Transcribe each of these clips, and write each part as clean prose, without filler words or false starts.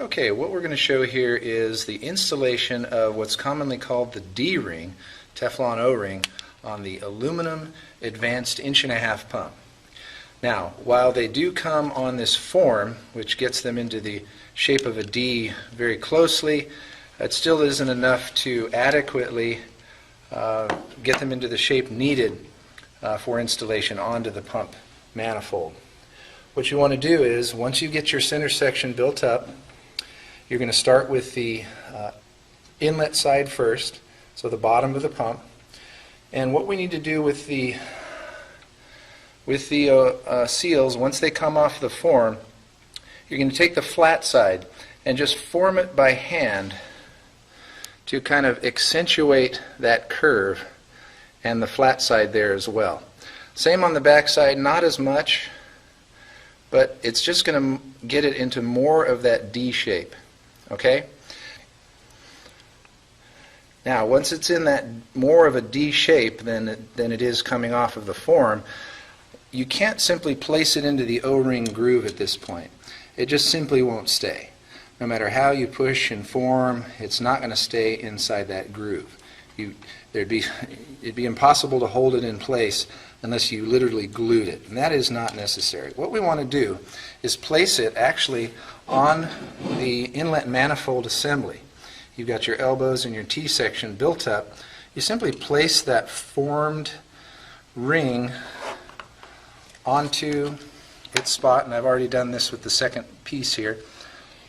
Okay, what we're going to show here is the installation of what's commonly called the D-ring, Teflon O-ring, on the aluminum advanced 1.5" pump. Now, while they do come on this form, which gets them into the shape of a D very closely, it still isn't enough to adequately get them into the shape needed for installation onto the pump manifold. What you want to do is, once you get your center section built up, you're going to start with the inlet side first, so the bottom of the pump. And what we need to do with the seals, once they come off the form, you're going to take the flat side and just form it by hand to kind of accentuate that curve and the flat side there as well. Same on the back side, not as much, but it's just going to get it into more of that D shape. Okay? Now, once it's in that more of a D shape than it is coming off of the form, you can't simply place it into the O-ring groove at this point. It just simply won't stay. No matter how you push and form, it's not going to stay inside that groove. It'd be impossible to hold it in place unless you literally glued it, and that is not necessary. What we want to do is place it actually on the inlet manifold assembly. You've got your elbows and your T-section built up. You simply place that formed ring onto its spot, and I've already done this with the second piece here,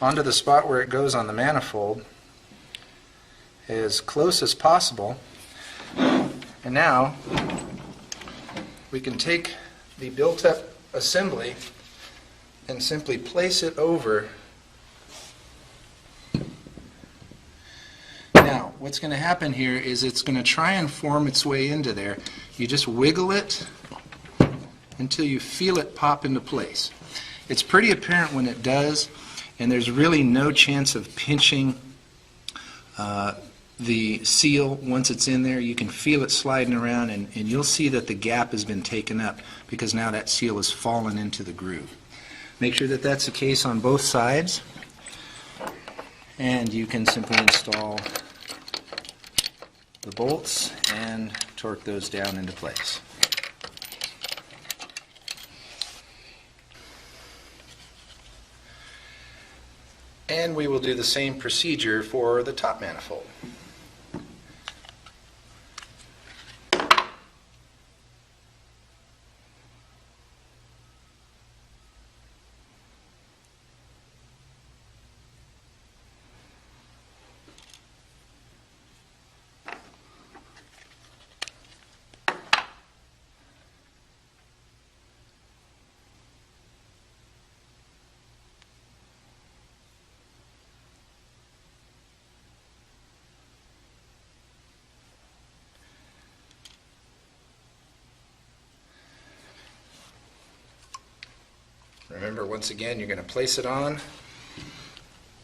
onto the spot where it goes on the manifold as close as possible. And now we can take the built-up assembly and simply place it over. Now, what's going to happen here is it's going to try and form its way into there. You just wiggle it until you feel it pop into place. It's pretty apparent when it does, and there's really no chance of pinching the seal once it's in there. You can feel it sliding around, and you'll see that the gap has been taken up because now that seal has fallen into the groove. Make sure that that's the case on both sides, and you can simply install the bolts and torque those down into place. And we will do the same procedure for the top manifold. Remember, once again, you're going to place it on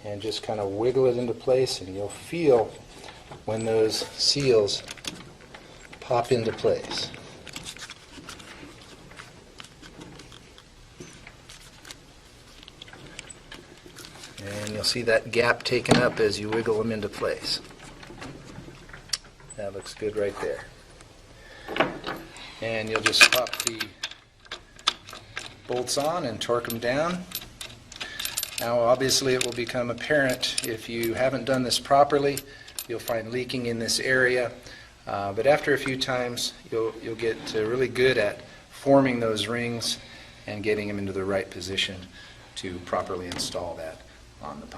and just kind of wiggle it into place, and you'll feel when those seals pop into place. And you'll see that gap taken up as you wiggle them into place. That looks good right there. And you'll just pop the bolts on and torque them down. Now, obviously, it will become apparent if you haven't done this properly. You'll find leaking in this area, but after a few times, you'll get really good at forming those rings and getting them into the right position to properly install that on the pump.